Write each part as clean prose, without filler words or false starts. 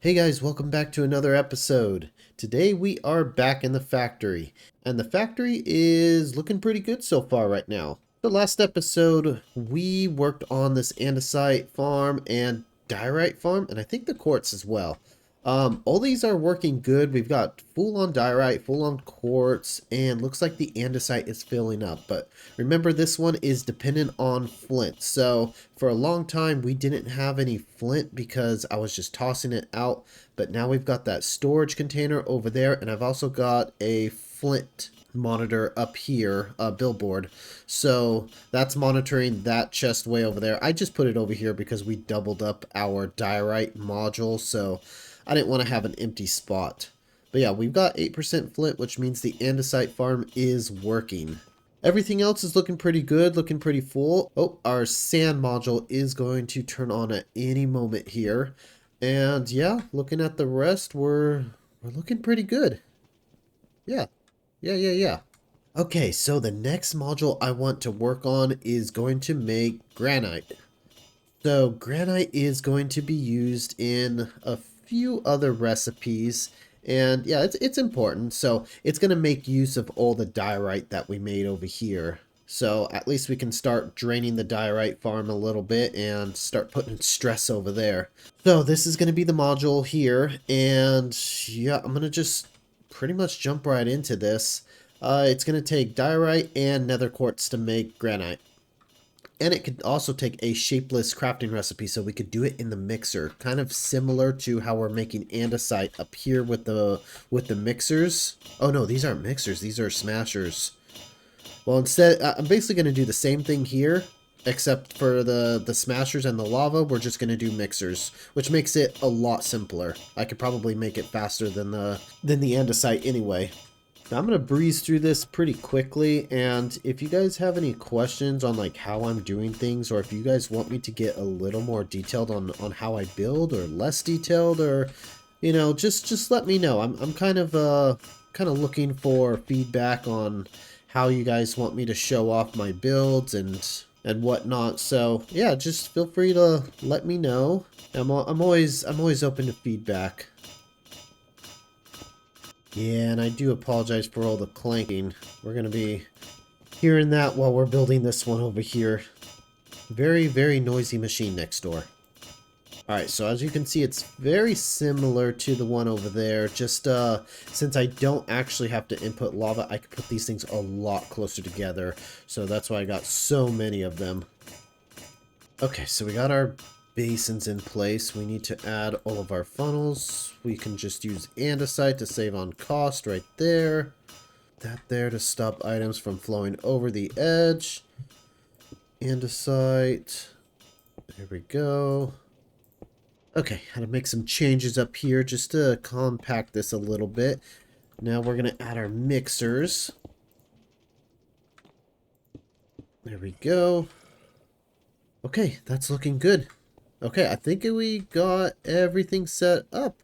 Hey guys, welcome back to another episode. Today we are back in the factory, and the factory is looking pretty good so far right now. The last episode, we worked on this andesite farm and diorite farm, and I think the quartz as well. All these are working good. We've got full on diorite, full on quartz, and looks like the andesite is filling up. But remember, this one is dependent on flint. So for a long time, we didn't have any flint because I was just tossing it out. But now we've got that storage container over there, and I've also got a flint monitor up here, a billboard, so that's monitoring that chest way over there. I just put it over here because we doubled up our diorite module, so I didn't want to have an empty spot. But yeah, we've got 8% flint, which means the andesite farm is working. Everything else is looking pretty good, looking pretty full. Oh, our sand module is going to turn on at any moment here. And yeah, looking at the rest, we're looking pretty good. Yeah. Yeah. Okay, so the next module I want to work on is going to make granite. So granite is going to be used in a few other recipes, and yeah, it's important. So it's going to make use of all the diorite that we made over here. So at least we can start draining the diorite farm a little bit and start putting stress over there. So this is going to be the module here, and yeah, I'm going to just pretty much jump right into this. It's going to take diorite and nether quartz to make granite. And it could also take a shapeless crafting recipe, so we could do it in the mixer. Kind of similar to how we're making andesite up here with the mixers. Oh no, these aren't mixers, these are smashers. Well, instead, I'm basically going to do the same thing here, except for the smashers and the lava, we're just going to do mixers, which makes it a lot simpler. I could probably make it faster than the andesite anyway. Now I'm going to breeze through this pretty quickly, and if you guys have any questions on like how I'm doing things, or if you guys want me to get a little more detailed on how I build, or less detailed, or you know, just let me know. I'm kind of looking for feedback on how you guys want me to show off my builds and whatnot. So yeah, just feel free to let me know. I'm always open to feedback. Yeah, and I do apologize for all the clanking. We're going to be hearing that while we're building this one over here. Very, very noisy machine next door. Alright, so as you can see, it's very similar to the one over there. Just since I don't actually have to input lava, I can put these things a lot closer together. So that's why I got so many of them. Okay, so we got our basins in place. We need to add all of our funnels. We can just use andesite to save on cost right there. That there to stop items from flowing over the edge. Andesite. There we go. Okay, had to make some changes up here just to compact this a little bit. Now we're going to add our mixers. There we go. Okay, that's looking good. Okay, I think we got everything set up.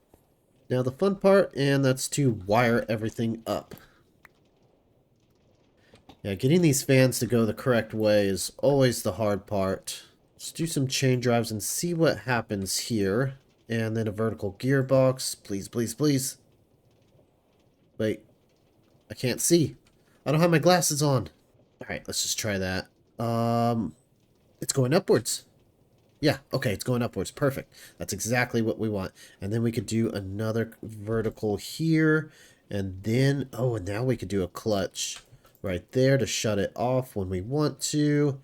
Now the fun part, and that's to wire everything up. Yeah, getting these fans to go the correct way is always the hard part. Let's do some chain drives and see what happens here. And then a vertical gearbox. Please, please, please. Wait, I can't see. I don't have my glasses on. Alright, let's just try that. It's going upwards. Yeah, okay, it's going upwards. Perfect. That's exactly what we want. And then we could do another vertical here. And then, oh, and now we could do a clutch right there to shut it off when we want to.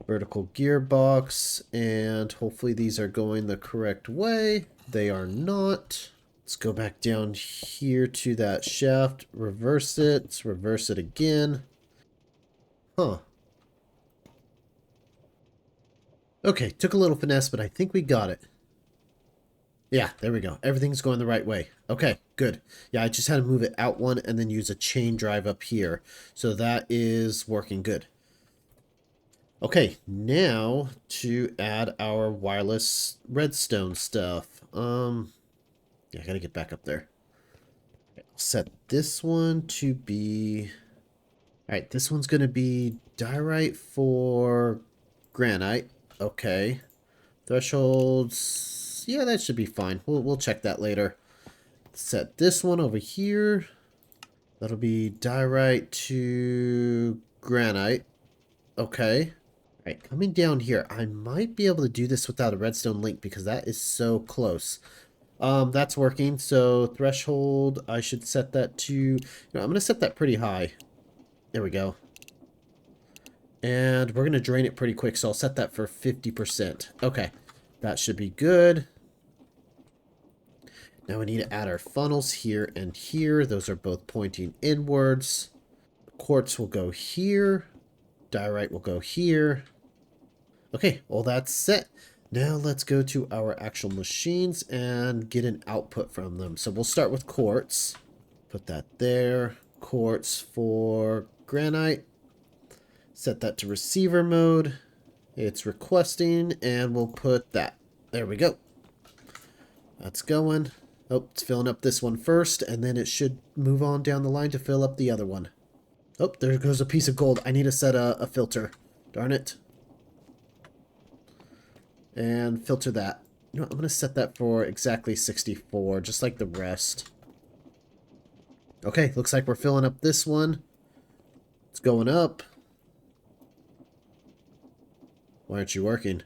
Vertical gearbox. And hopefully these are going the correct way. They are not. Let's go back down here to that shaft. Reverse it. Let's reverse it again. Huh. Okay, took a little finesse, but I think we got it. Yeah, there we go. Everything's going the right way. Okay, good. Yeah, I just had to move it out one and then use a chain drive up here. So that is working good. Okay, now to add our wireless redstone stuff. Yeah, I gotta get back up there. I'll set this one to be... Alright, this one's gonna be diorite for granite. Okay. Thresholds, yeah, that should be fine. We'll check that later. Set this one over here. That'll be diorite to granite. Okay. All right, coming down here. I might be able to do this without a redstone link because that is so close. That's working. So threshold, I should set that to, I'm going to set that pretty high. There we go. And we're going to drain it pretty quick, so I'll set that for 50%. Okay, that should be good. Now we need to add our funnels here and here. Those are both pointing inwards. Quartz will go here. Diorite will go here. Okay, well that's set. Now let's go to our actual machines and get an output from them. So we'll start with quartz. Put that there. Quartz for granite. Set that to receiver mode. It's requesting, and we'll put that. There we go. That's going. Oh, it's filling up this one first, and then it should move on down the line to fill up the other one. Oh, there goes a piece of gold. I need to set a filter. Darn it. And filter that. You know what, I'm going to set that for exactly 64, just like the rest. Okay, looks like we're filling up this one. It's going up. Why aren't you working?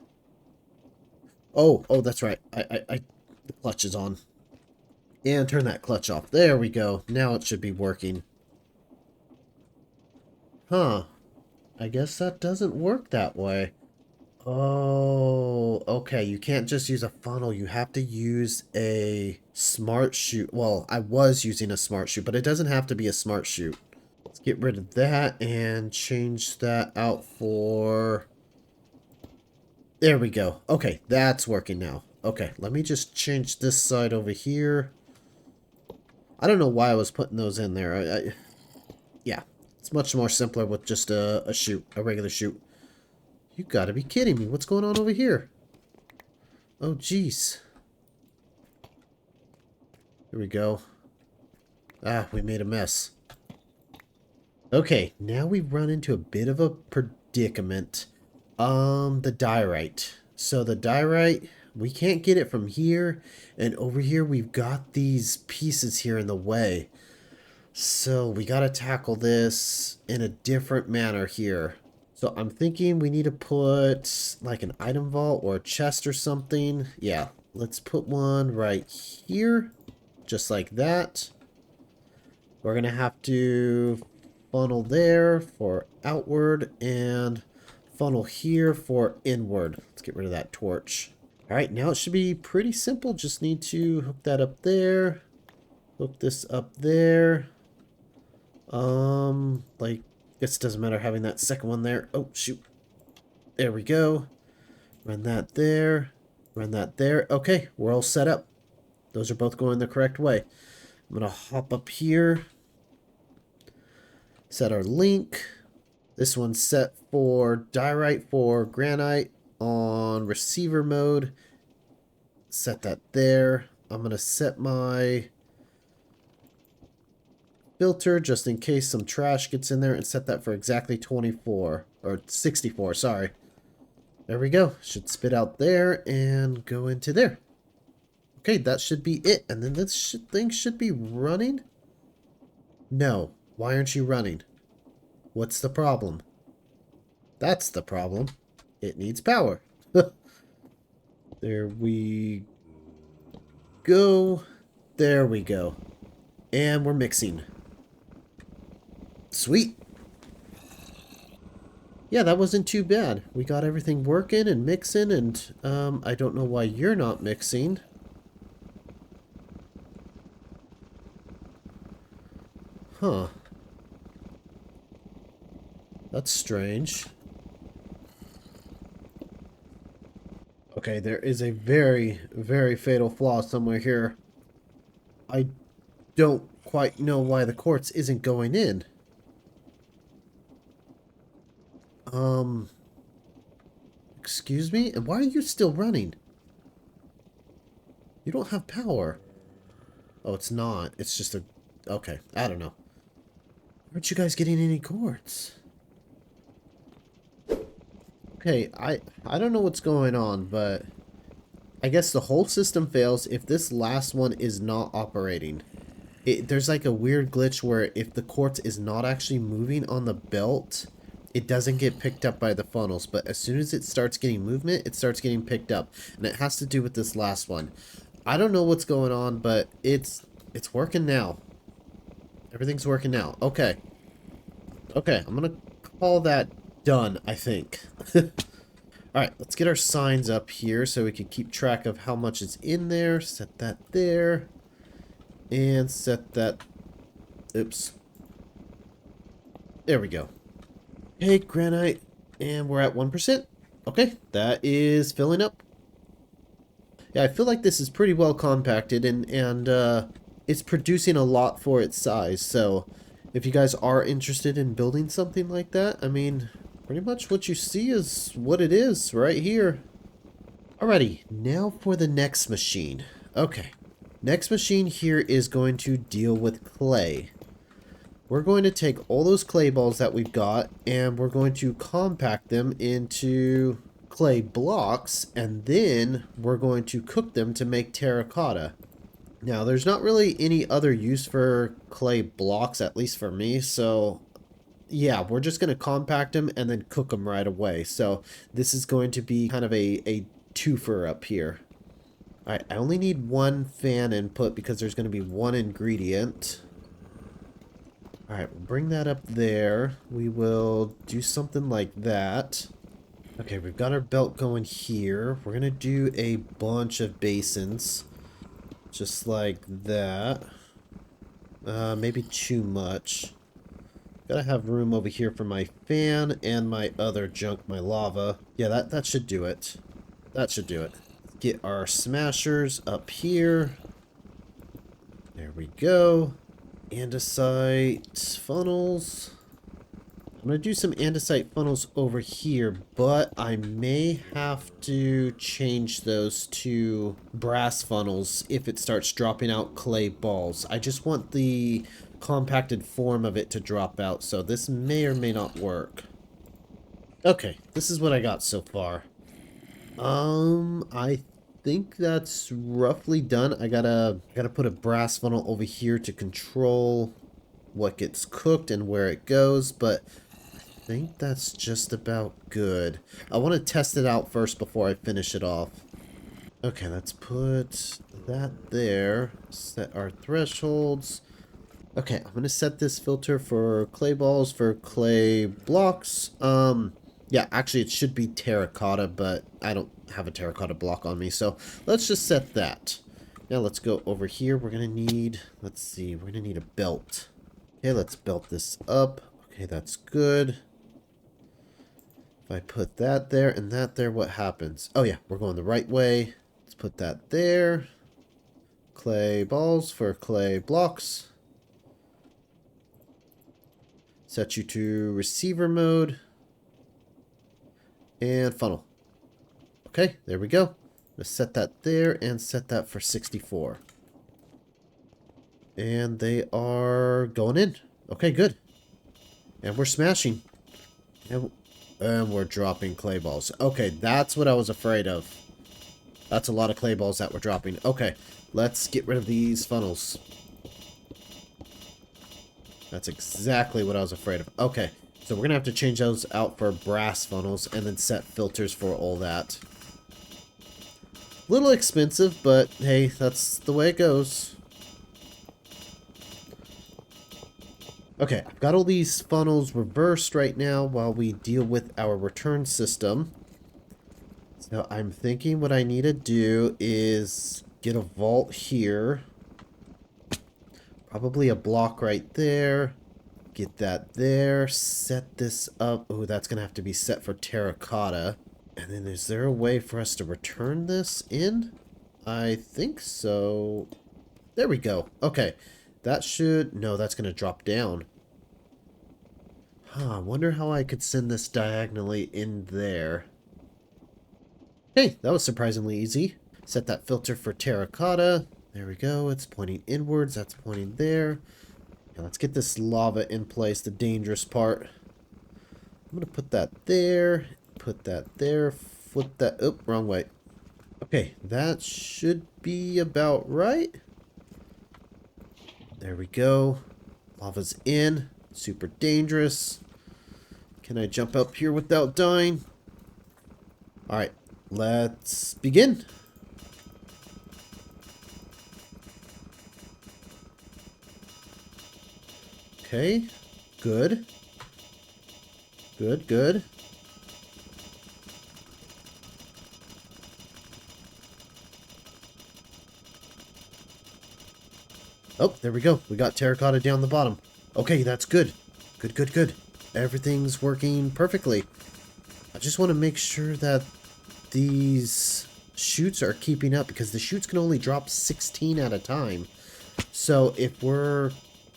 Oh, that's right. The clutch is on. And turn that clutch off. There we go. Now it should be working. Huh. I guess that doesn't work that way. Oh, okay. You can't just use a funnel. You have to use a smart chute. Well, I was using a smart chute, but it doesn't have to be a smart chute. Let's get rid of that and change that out for... There we go. Okay, that's working now. Okay, let me just change this side over here. I don't know why I was putting those in there. Yeah, it's much more simpler with just a chute, a regular chute. You gotta be kidding me. What's going on over here? Oh, jeez. Here we go. Ah, we made a mess. Okay, now we've run into a bit of a predicament. The diorite. So the diorite, we can't get it from here, and over here we've got these pieces here in the way. So we gotta tackle this in a different manner here. So I'm thinking we need to put like an item vault or a chest or something. Yeah, let's put one right here, just like that. We're gonna have to funnel there for outward and funnel here for inward. Let's get rid of that torch. All right, now it should be pretty simple. Just need to hook that up there. Hook this up there. Like, guess it doesn't matter having that second one there. Oh, shoot. There we go. Run that there. Run that there. Okay, we're all set up. Those are both going the correct way. I'm going to hop up here. Set our link. This one's set for diorite for granite on receiver mode. Set that there. I'm going to set my filter just in case some trash gets in there and set that for exactly 24 or 64, sorry. There we go. Should spit out there and go into there. Okay, that should be it. And then this thing should be running. No. Why aren't you running? What's the problem? That's the problem. It needs power. There we go. There we go. And we're mixing. Sweet. Yeah, that wasn't too bad. We got everything working and mixing, and I don't know why you're not mixing. Huh. That's strange. Okay, there is a very, very fatal flaw somewhere here. I don't quite know why the quartz isn't going in. Excuse me? And why are you still running? You don't have power. Oh, it's not. It's just a... Okay, I don't know. Aren't you guys getting any quartz? Okay, I don't know what's going on, but I guess the whole system fails if this last one is not operating. There's like a weird glitch where if the quartz is not actually moving on the belt, it doesn't get picked up by the funnels. But as soon as it starts getting movement, it starts getting picked up. And it has to do with this last one. I don't know what's going on, but it's working now. Everything's working now. Okay. Okay, I'm going to call that done, I think. Alright, let's get our signs up here so we can keep track of how much is in there. Set that there. And set that... Oops. There we go. Okay, granite. And we're at 1%. Okay, that is filling up. Yeah, I feel like this is pretty well compacted and it's producing a lot for its size. So if you guys are interested in building something like that, I mean, pretty much what you see is what it is right here. Alrighty, now for the next machine. Okay, next machine here is going to deal with clay. We're going to take all those clay balls that we've got and we're going to compact them into clay blocks, and then we're going to cook them to make terracotta. Now, there's not really any other use for clay blocks, at least for me, so yeah, we're just going to compact them and then cook them right away. So this is going to be kind of a twofer up here. Alright, I only need one fan input because there's going to be one ingredient. Alright, we'll bring that up there. We will do something like that. Okay, we've got our belt going here. We're going to do a bunch of basins. Just like that. Maybe too much. Gotta have room over here for my fan and my other junk, my lava. Yeah, that should do it. That should do it. Get our smashers up here. There we go. Andesite funnels. I'm going to do some andesite funnels over here, but I may have to change those to brass funnels if it starts dropping out clay balls. I just want the compacted form of it to drop out, so this may or may not work. Okay, this is what I got so far. I think that's roughly done. I gotta put a brass funnel over here to control what gets cooked and where it goes, but I think that's just about good. I want to test it out first before I finish it off. Okay, let's put that there. Set our thresholds. Okay, I'm going to set this filter for clay balls, for clay blocks. Yeah, actually it should be terracotta, but I don't have a terracotta block on me, so let's just set that. Now let's go over here. We're going to need, let's see, we're going to need a belt. Okay, let's belt this up. Okay, that's good. If I put that there and that there, what happens? Oh yeah, we're going the right way. Let's put that there. Clay balls for clay blocks. Set you to receiver mode. And funnel. Okay, there we go. Let's set that there and set that for 64. And they are going in. Okay, good. And we're smashing. And we're dropping clay balls. Okay, that's what I was afraid of. That's a lot of clay balls that we're dropping. Okay, let's get rid of these funnels. That's exactly what I was afraid of. Okay, so we're going to have to change those out for brass funnels and then set filters for all that. A little expensive, but hey, that's the way it goes. Okay, I've got all these funnels reversed right now while we deal with our return system. So I'm thinking what I need to do is get a vault here. Probably a block right there. Get that there. Set this up. Oh, that's going to have to be set for terracotta. And then is there a way for us to return this in? I think so. There we go. Okay. That should... No, that's going to drop down. Huh, I wonder how I could send this diagonally in there. Hey, that was surprisingly easy. Set that filter for terracotta. There we go. It's pointing inwards. That's pointing there. Now let's get this lava in place, the dangerous part. I'm going to put that there. Put that there. Flip that. Oh, wrong way. Okay, that should be about right. There we go. Lava's in. Super dangerous. Can I jump up here without dying? Alright, let's begin. Okay, good. Good, good. Oh, there we go. We got terracotta down the bottom. Okay, that's good. Good, good, good. Everything's working perfectly. I just want to make sure that these chutes are keeping up because the chutes can only drop 16 at a time. So if we're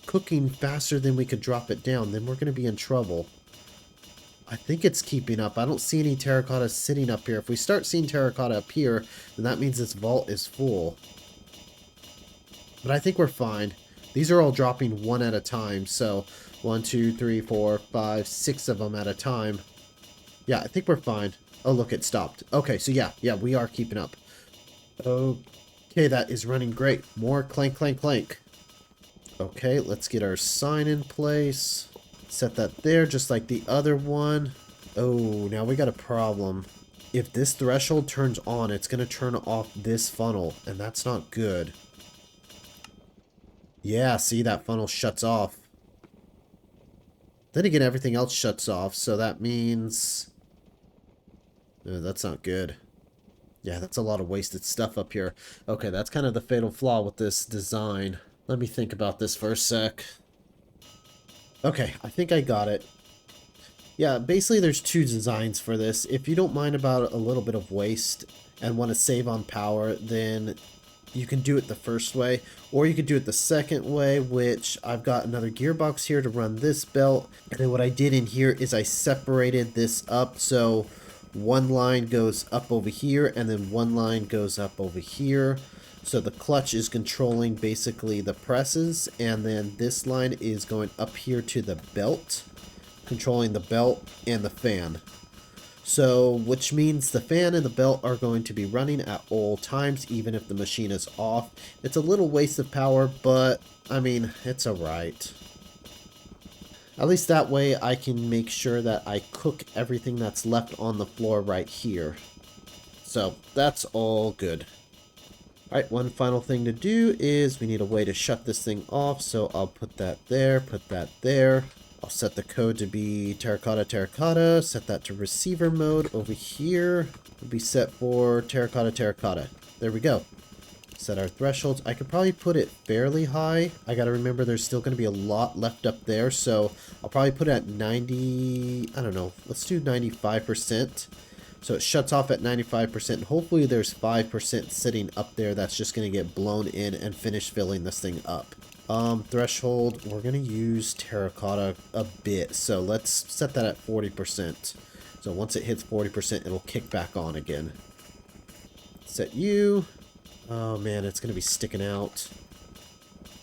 cooking faster than we could drop it down, then we're going to be in trouble. I think it's keeping up. I don't see any terracotta sitting up here. If we start seeing terracotta up here, then that means this vault is full. But I think we're fine. These are all dropping one at a time. So 1, 2, 3, 4, 5, 6 of them at a time. Yeah, I think we're fine. Oh, look, it stopped. Okay, so yeah, we are keeping up. Okay, that is running great. More clank, clank, clank. Okay, let's get our sign in place. Set that there, just like the other one. Oh, now we got a problem. If this threshold turns on, it's going to turn off this funnel, and that's not good. Yeah, see, that funnel shuts off. Then again, everything else shuts off, so that means... Oh, that's not good. Yeah, that's a lot of wasted stuff up here. Okay, that's kind of the fatal flaw with this design. Let me think about this for a sec. Okay, I think I got it. Yeah, basically there's two designs for this. If you don't mind about a little bit of waste and want to save on power, then you can do it the first way. Or you could do it the second way, which I've got another gearbox here to run this belt. And then what I did in here is I separated this up so one line goes up over here and then one line goes up over here. So the clutch is controlling basically the presses, and then this line is going up here to the belt, controlling the belt and the fan. So, which means the fan and the belt are going to be running at all times, even if the machine is off. It's a little waste of power, but, I mean, it's alright. At least that way I can make sure that I cook everything that's left on the floor right here. So, that's all good. Alright, one final thing to do is we need a way to shut this thing off, so I'll put that there, put that there. I'll set the code to be terracotta, terracotta, set that to receiver mode over here. It'll be set for terracotta, terracotta. There we go. Set our thresholds. I could probably put it fairly high. I gotta remember there's still gonna be a lot left up there, so I'll probably put it at 90, I don't know, let's do 95%. So it shuts off at 95%, and hopefully there's 5% sitting up there that's just going to get blown in and finish filling this thing up. Threshold, we're going to use terracotta a bit, so let's set that at 40%. So once it hits 40%, it'll kick back on again. Set you. Oh man, it's going to be sticking out.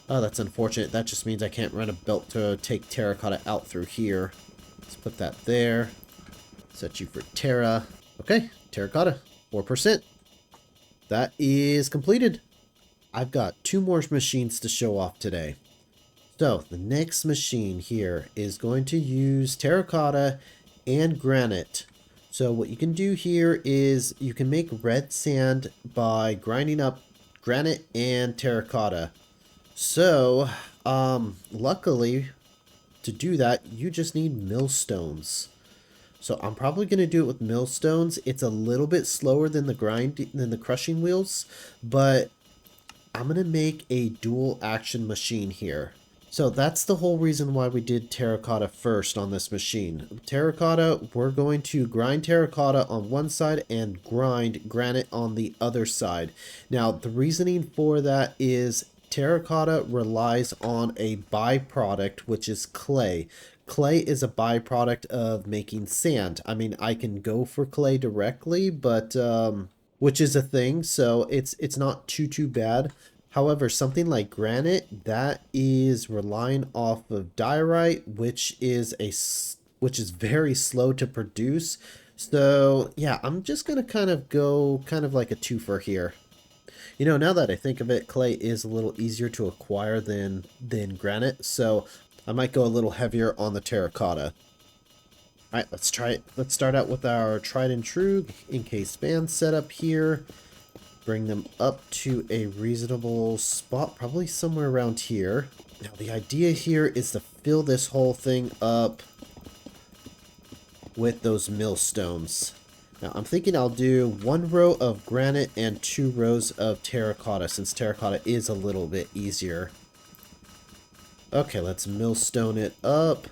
Oh, that's unfortunate. That just means I can't run a belt to take terracotta out through here. Let's put that there. Set you for terra. Okay, terracotta, 4%. That is completed. I've got 2 more machines to show off today. So, the next machine here is going to use terracotta and granite. So, what you can do here is you can make red sand by grinding up granite and terracotta. So, luckily, to do that, you just need millstones. So I'm probably going to do it with millstones. It's a little bit slower than the crushing wheels, but I'm going to make a dual action machine here. So that's the whole reason why we did terracotta first on this machine. Terracotta, we're going to grind terracotta on one side and grind granite on the other side. Now the reasoning for that is terracotta relies on a byproduct, which is clay. Clay is a byproduct of making sand. I mean, I can go for clay directly, but which is a thing, so it's not too bad. However, something like granite, that is relying off of diorite, which is very slow to produce. So, yeah, I'm just going to kind of go kind of like a twofer here. You know, now that I think of it, clay is a little easier to acquire than granite, so I might go a little heavier on the terracotta. Alright, let's try it. Let's start out with our tried and true encased band setup here. Bring them up to a reasonable spot, probably somewhere around here. Now, the idea here is to fill this whole thing up with those millstones. Now, I'm thinking I'll do 1 row of granite and 2 rows of terracotta, since terracotta is a little bit easier. Okay, let's millstone it up.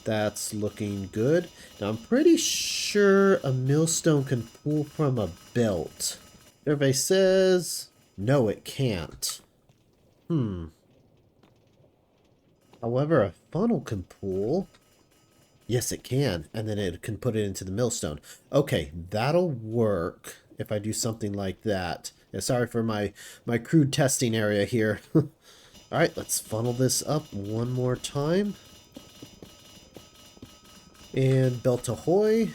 That's looking good. Now, I'm pretty sure a millstone can pull from a belt. Everybody says, no, it can't. However, a funnel can pull. Yes, it can. And then it can put it into the millstone. Okay, that'll work if I do something like that. Yeah, sorry for my crude testing area here. Alright, let's funnel this up one more time. And belt ahoy.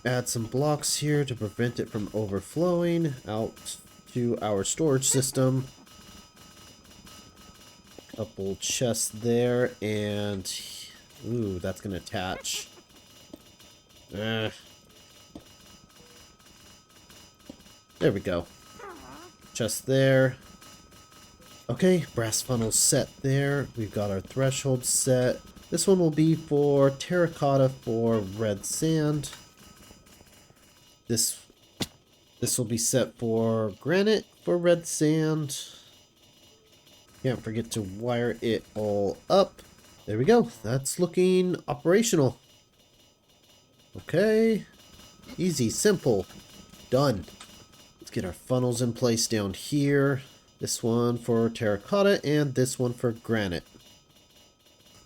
Add some blocks here to prevent it from overflowing out to our storage system. Couple chests there, and ooh, that's gonna attach. There we go. Chest there. Okay, brass funnel set there. We've got our threshold set. This one will be for terracotta for red sand. This will be set for granite for red sand. Can't forget to wire it all up. There we go. That's looking operational. Okay. Easy, simple. Done. Let's get our funnels in place down here. This one for terracotta and this one for granite.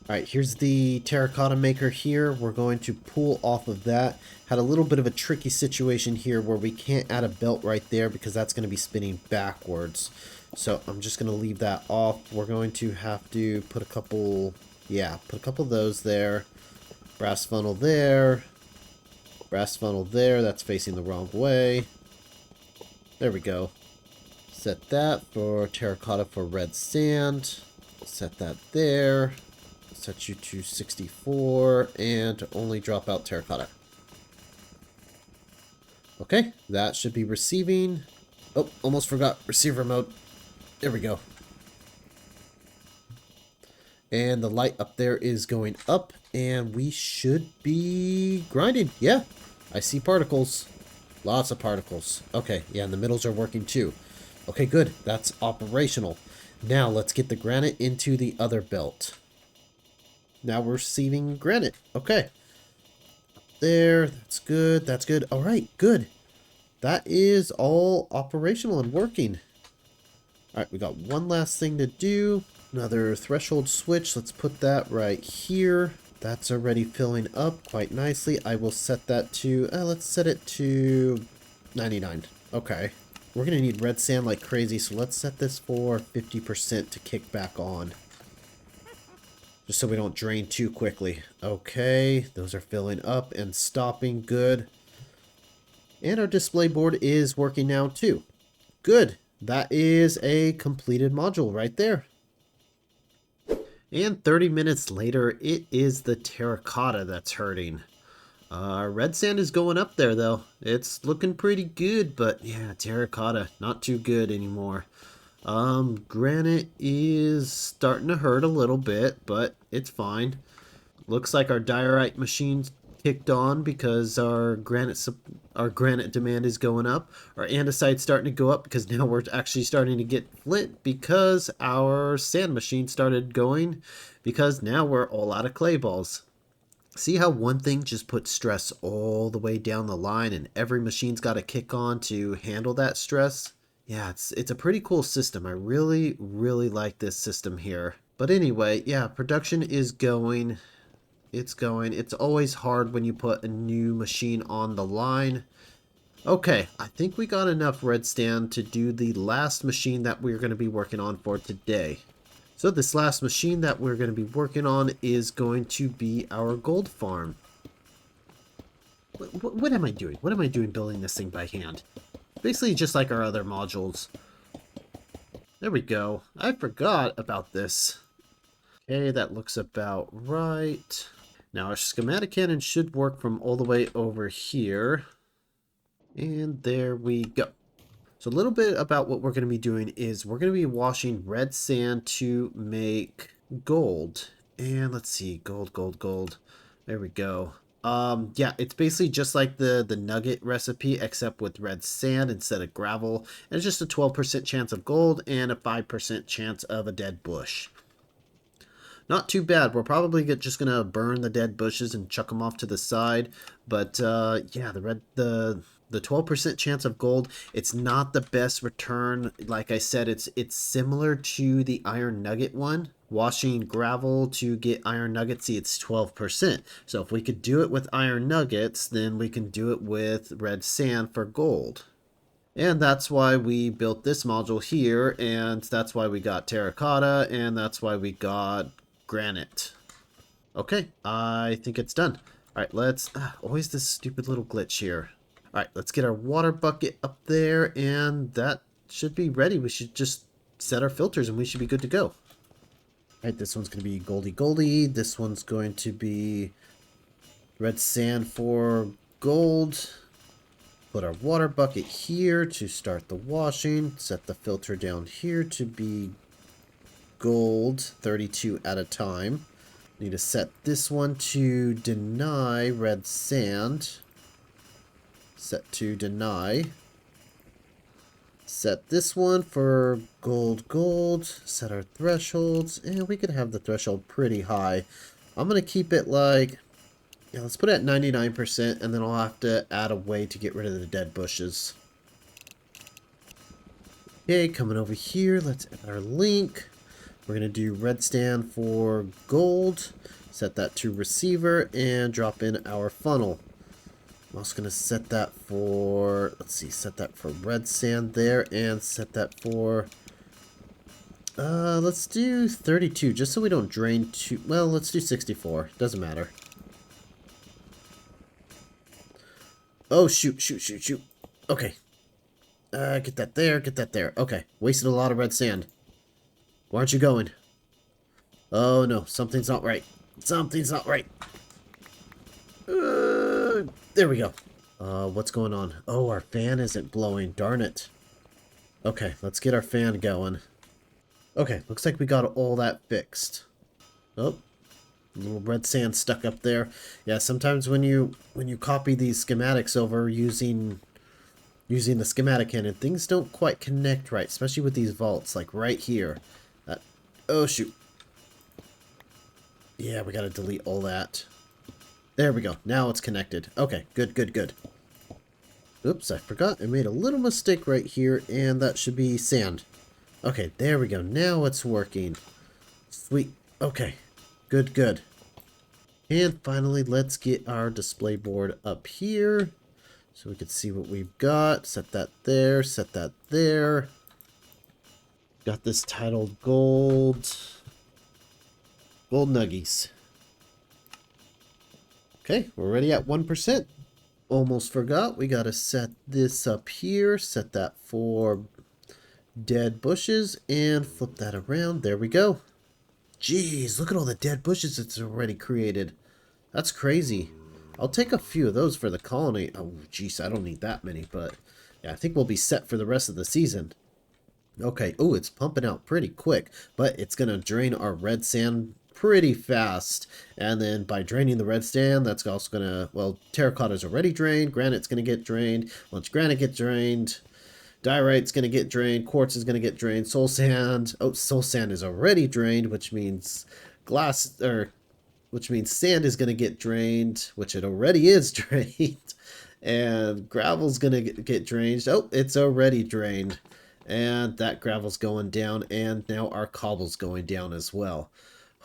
Alright, here's the terracotta maker here. We're going to pull off of that. Had a little bit of a tricky situation here where we can't add a belt right there because that's going to be spinning backwards. So I'm just going to leave that off. We're going to have to put a couple, put a couple of those there. Brass funnel there. Brass funnel there. That's facing the wrong way. There we go. Set that for terracotta for red sand. Set that there. Set you to 64 and only drop out terracotta. Okay, that should be receiving. Oh, almost forgot receiver mode. There we go. And the light up there is going up and we should be grinding. Yeah, I see particles. Lots of particles. Okay, yeah, and the middles are working too. Okay, good. That's operational. Now let's get the granite into the other belt. Now we're receiving granite. Okay. There. That's good. That's good. All right, good. That is all operational and working. All right, we got one last thing to do. Another threshold switch. Let's put that right here. That's already filling up quite nicely. I will set that to, let's set it to 99. Okay. We're going to need red sand like crazy, so let's set this for 50% to kick back on. Just so we don't drain too quickly. Okay, those are filling up and stopping. Good. And our display board is working now too. Good. That is a completed module right there. And 30 minutes later, it is the terracotta that's hurting. Red sand is going up there though. It's looking pretty good, but yeah, terracotta, not too good anymore. Granite is starting to hurt a little bit, but it's fine. Looks like our diorite machine's kicked on because our granite demand is going up. Our andesite's starting to go up because now we're actually starting to get flint because our sand machine started going because now we're all out of clay balls. See how one thing just puts stress all the way down the line and every machine's got to kick on to handle that stress? Yeah, it's a pretty cool system. I really, really like this system here. But anyway, yeah, production is going. It's going. It's always hard when you put a new machine on the line. Okay, I think we got enough red sand to do the last machine that we're going to be working on for today. So this last machine that we're going to be working on is going to be our gold farm. What am I doing? What am I doing building this thing by hand? Basically just like our other modules. There we go. I forgot about this. Okay, that looks about right. Now our schematic cannon should work from all the way over here. And there we go. So a little bit about what we're going to be doing is we're going to be washing red sand to make gold. And let's see, gold. There we go. Yeah, it's basically just like the nugget recipe, except with red sand instead of gravel. And it's just a 12% chance of gold and a 5% chance of a dead bush. Not too bad. We're probably just gonna burn the dead bushes and chuck them off to the side. But yeah, the 12% chance of gold. It's not the best return. Like I said, it's similar to the iron nugget one. Washing gravel to get iron nuggets, see, it's 12%. So if we could do it with iron nuggets, then we can do it with red sand for gold. And that's why we built this module here, and that's why we got terracotta, and that's why we got granite. Okay, I think it's done. Alright, let's... always this stupid little glitch here. Alright, let's get our water bucket up there, and that should be ready. We should just set our filters, and we should be good to go. Alright, this one's going to be goldy. This one's going to be red sand for gold. Put our water bucket here to start the washing. Set the filter down here to be gold, 32 at a time. Need to set this one to deny red sand. Set to deny. Set this one for gold. Set our thresholds. And we could have the threshold pretty high. I'm going to keep it like... yeah, let's put it at 99%, and then I'll have to add a way to get rid of the dead bushes. Okay, coming over here, let's add our link. We're going to do red sand for gold. Set that to receiver, and drop in our funnel. I'm also going to set that for, let's see, set that for red sand there, and set that for, let's do 32, just so we don't drain too, well, let's do 64, doesn't matter. Oh, shoot. Okay. Get that there. Okay, wasted a lot of red sand. Why aren't you going? Oh, no, something's not right. There we go. What's going on? Oh, our fan isn't blowing. Darn it. Okay, let's get our fan going. Okay, looks like we got all that fixed. Oh, a little red sand stuck up there. Yeah, sometimes when you copy these schematics over using the schematic cannon, things don't quite connect right, especially with these vaults, like right here. Oh, shoot. Yeah, we gotta delete all that. There we go. Now it's connected. Okay, good. Oops, I forgot. I made a little mistake right here, and that should be sand. Okay, there we go. Now it's working. Sweet. Okay, good. And finally, let's get our display board up here so we can see what we've got. Set that there, set that there. Got this titled gold nuggies. Okay, we're ready at 1%. Almost forgot, we gotta set this up here, set that for dead bushes, and flip that around. There we go. Jeez, look at all the dead bushes it's already created. That's crazy. I'll take a few of those for the colony. Oh, jeez, I don't need that many, but yeah, I think we'll be set for the rest of the season. Okay, oh, it's pumping out pretty quick, but it's going to drain our red sand pretty fast. And then by draining the red sand, that's also going to, well, terracotta's already drained, granite's going to get drained. Once granite gets drained, diorite's going to get drained, quartz is going to get drained, soul sand is already drained, which means sand is going to get drained, which it already is drained. And gravel's going to get drained. Oh, it's already drained. And that gravel's going down, and now our cobble's going down as well.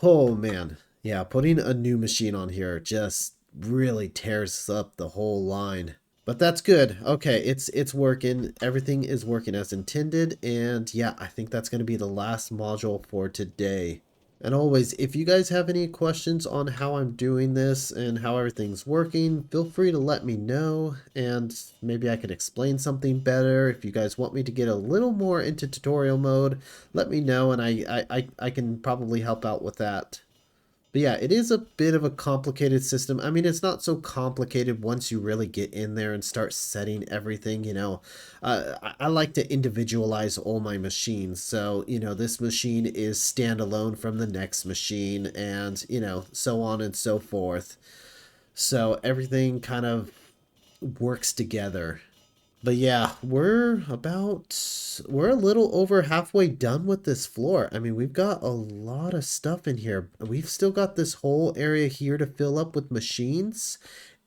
Oh, man. Yeah, putting a new machine on here just really tears up the whole line. But that's good. Okay, it's working. Everything is working as intended. And yeah, I think that's going to be the last module for today. And always, if you guys have any questions on how I'm doing this and how everything's working, feel free to let me know. And maybe I can explain something better. If you guys want me to get a little more into tutorial mode, let me know and I can probably help out with that. But yeah, it is a bit of a complicated system. I mean, it's not so complicated once you really get in there and start setting everything, you know. I like to individualize all my machines. So, you know, this machine is standalone from the next machine and, you know, so on and so forth. So everything kind of works together. But yeah, we're a little over halfway done with this floor. I mean, we've got a lot of stuff in here. We've still got this whole area here to fill up with machines.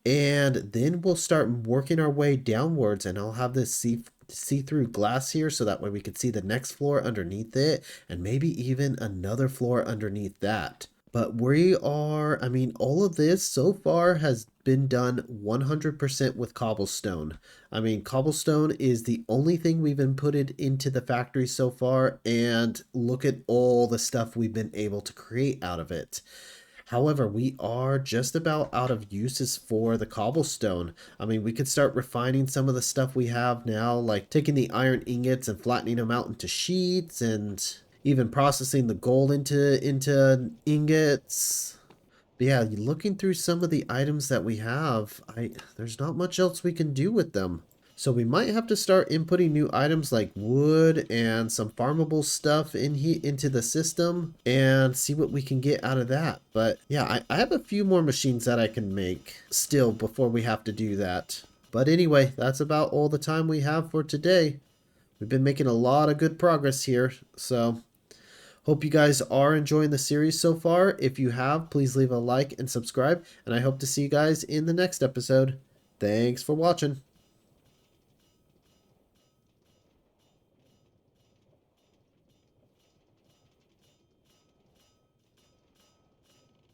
And then we'll start working our way downwards and I'll have this see-through glass here so that way we can see the next floor underneath it and maybe even another floor underneath that. But we are, I mean, all of this so far has been done 100% with cobblestone. I mean, cobblestone is the only thing we've inputted into the factory so far, and look at all the stuff we've been able to create out of it. However, we are just about out of uses for the cobblestone. I mean, we could start refining some of the stuff we have now, like taking the iron ingots and flattening them out into sheets and even processing the gold into ingots. But yeah, looking through some of the items that we have, there's not much else we can do with them. So we might have to start inputting new items like wood and some farmable stuff into the system and see what we can get out of that. But yeah, I have a few more machines that I can make still before we have to do that. But anyway, that's about all the time we have for today. We've been making a lot of good progress here, so hope you guys are enjoying the series so far. If you have, please leave a like and subscribe, and I hope to see you guys in the next episode. Thanks for watching.